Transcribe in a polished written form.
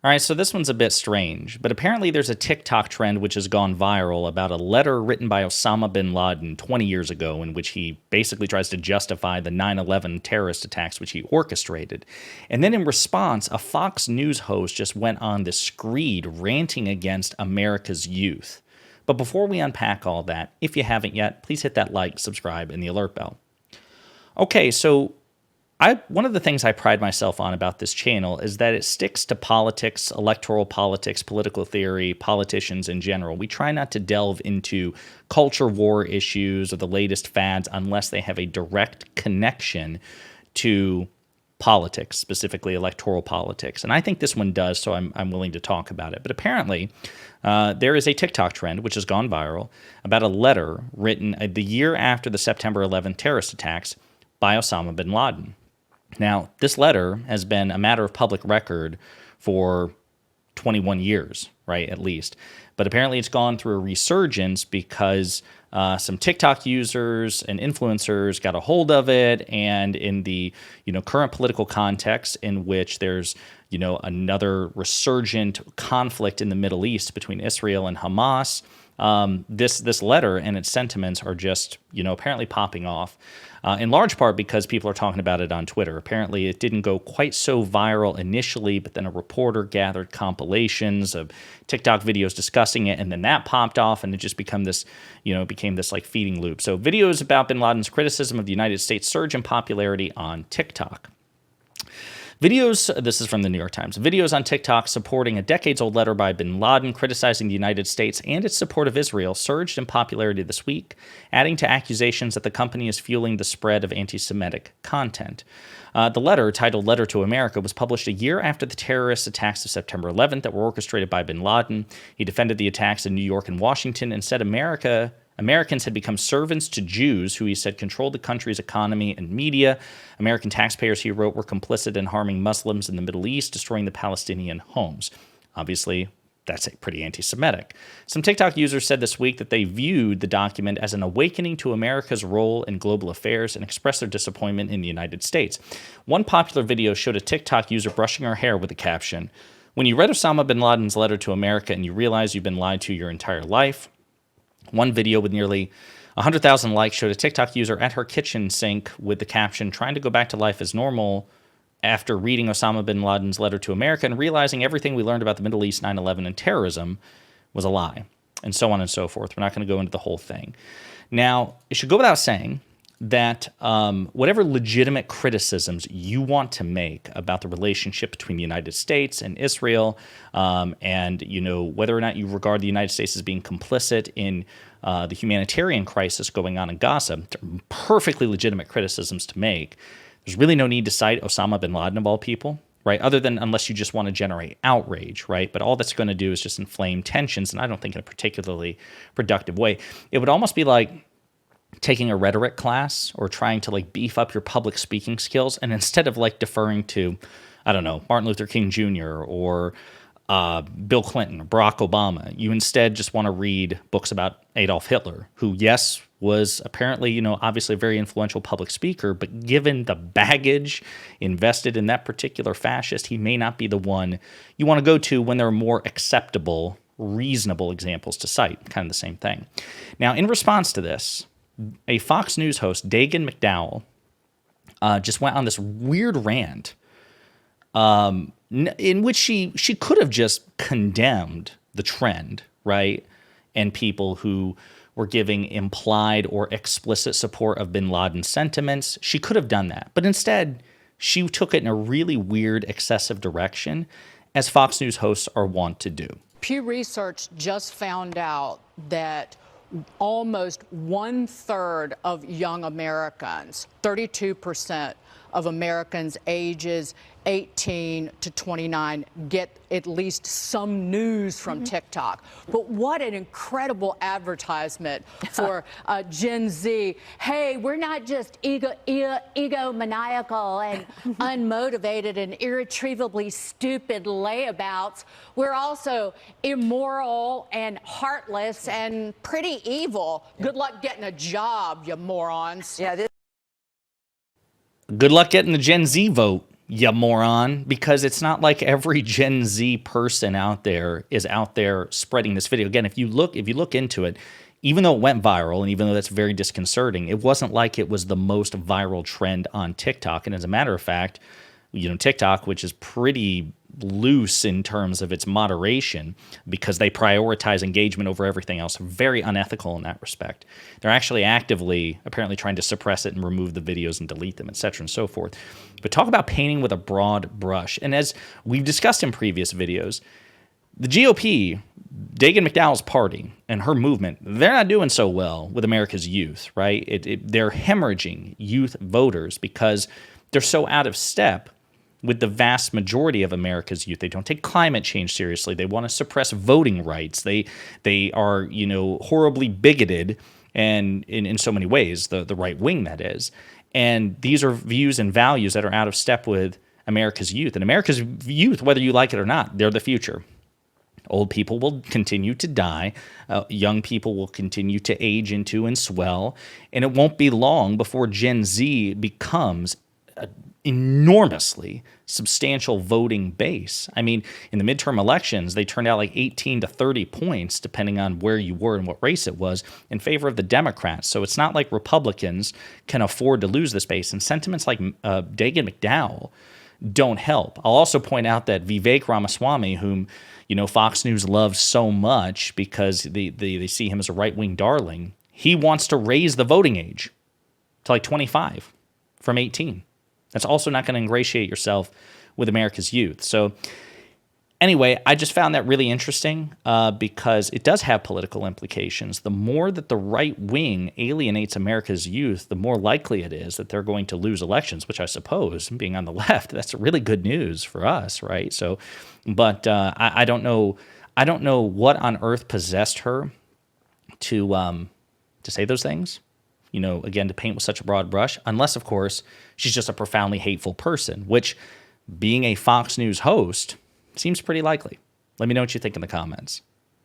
All right, so this one's a bit strange, but apparently there's a TikTok trend which has gone viral about a letter written by Osama bin Laden 20 years ago in which he basically tries to justify the 9/11 terrorist attacks which he orchestrated. And then in response, a Fox News host just went on this screed ranting against America's youth. But before we unpack all that, if you haven't yet, please hit that like, subscribe, and the alert bell. Okay, so one of the things I pride myself on about this channel is that it sticks to politics, electoral politics, political theory, politicians in general. We try not to delve into culture war issues or the latest fads unless they have a direct connection to politics, specifically electoral politics. And I think this one does, so I'm willing to talk about it. But apparently, there is a TikTok trend, which has gone viral, about a letter written the year after the September 11th terrorist attacks by Osama bin Laden. Now, this letter has been a matter of public record for 21 years, right, at least. But apparently it's gone through a resurgence because some TikTok users and influencers got a hold of it, and in the current political context in which there's another resurgent conflict in the Middle East between Israel and Hamas, this letter and its sentiments are just apparently popping off. In large part because people are talking about it on Twitter. Apparently, it didn't go quite so viral initially, but then a reporter gathered compilations of TikTok videos discussing it, and then that popped off, and it just became this like feeding loop. So videos about bin Laden's criticism of the United States surge in popularity on TikTok. This is from the New York Times, videos on TikTok supporting a decades-old letter by bin Laden criticizing the United States and its support of Israel surged in popularity this week, adding to accusations that the company is fueling the spread of anti-Semitic content. The letter, titled Letter to America, was published a year after the terrorist attacks of September 11th that were orchestrated by bin Laden. He defended the attacks in New York and Washington and said Americans had become servants to Jews who he said controlled the country's economy and media. American taxpayers, he wrote, were complicit in harming Muslims in the Middle East, destroying the Palestinian homes. Obviously, that's pretty anti-Semitic. Some TikTok users said this week that they viewed the document as an awakening to America's role in global affairs and expressed their disappointment in the United States. One popular video showed a TikTok user brushing her hair with the caption, "When you read Osama bin Laden's letter to America and you realize you've been lied to your entire life." One video with nearly 100,000 likes showed a TikTok user at her kitchen sink with the caption, "Trying to go back to life as normal after reading Osama bin Laden's letter to America and realizing everything we learned about the Middle East, 9/11, and terrorism was a lie," and so on and so forth. We're not going to go into the whole thing. Now, it should go without saying that whatever legitimate criticisms you want to make about the relationship between the United States and Israel, and whether or not you regard the United States as being complicit in the humanitarian crisis going on in Gaza, perfectly legitimate criticisms to make. There's really no need to cite Osama bin Laden of all people, right? Other than unless you just want to generate outrage, right? But all that's going to do is just inflame tensions, and I don't think in a particularly productive way. It would almost be like taking a rhetoric class or trying to beef up your public speaking skills, and instead of deferring to, I don't know, Martin Luther King Jr. or Bill Clinton or Barack Obama, you instead just want to read books about Adolf Hitler, who, yes, was apparently, obviously a very influential public speaker, but given the baggage invested in that particular fascist, he may not be the one you want to go to when there are more acceptable, reasonable examples to cite. Kind of the same thing. Now, in response to this, a Fox News host, Dagan McDowell, just went on this weird rant in which she could have just condemned the trend, right? And people who were giving implied or explicit support of bin Laden's sentiments. She could have done that. But instead, she took it in a really weird, excessive direction, as Fox News hosts are wont to do. Pew Research just found out that almost 1/3 of young Americans, 32% of Americans ages 18 to 29 get at least some news from TikTok. But what an incredible advertisement for Gen Z. Hey, we're not just egomaniacal and unmotivated and irretrievably stupid layabouts. We're also immoral and heartless and pretty evil. Good luck getting a job, you morons. Yeah, Good luck getting the Gen Z vote. you moron, because it's not like every Gen Z person out there is out there spreading this video. Again, if you look into it, even though it went viral and even though that's very disconcerting, it wasn't like it was the most viral trend on TikTok. And as a matter of fact, TikTok, which is pretty loose in terms of its moderation because they prioritize engagement over everything else, very unethical in that respect. They're actually actively, apparently, trying to suppress it and remove the videos and delete them, etc. and so forth. But talk about painting with a broad brush. And as we've discussed in previous videos, the GOP, Dagan McDowell's party and her movement, they're not doing so well with America's youth, right? They're hemorrhaging youth voters because they're so out of step with the vast majority of America's youth. They don't take climate change seriously. They want to suppress voting rights. They are, horribly bigoted, and in so many ways, the right wing, that is. And these are views and values that are out of step with America's youth. And America's youth, whether you like it or not, they're the future. Old people will continue to die. Young people will continue to age into and swell. And it won't be long before Gen Z becomes enormously substantial voting base. I mean, in the midterm elections, they turned out like 18 to 30 points, depending on where you were and what race it was, in favor of the Democrats. So it's not like Republicans can afford to lose this base. And sentiments like Dagan McDowell don't help. I'll also point out that Vivek Ramaswamy, whom Fox News loves so much because they see him as a right-wing darling, he wants to raise the voting age to like 25 from 18. That's also not going to ingratiate yourself with America's youth. So anyway, I just found that really interesting because it does have political implications. The more that the right wing alienates America's youth, the more likely it is that they're going to lose elections, which I suppose, being on the left, that's really good news for us, right? So, but I don't know. I don't know what on earth possessed her to say those things. Again, to paint with such a broad brush, unless, of course, she's just a profoundly hateful person, which, being a Fox News host, seems pretty likely. Let me know what you think in the comments.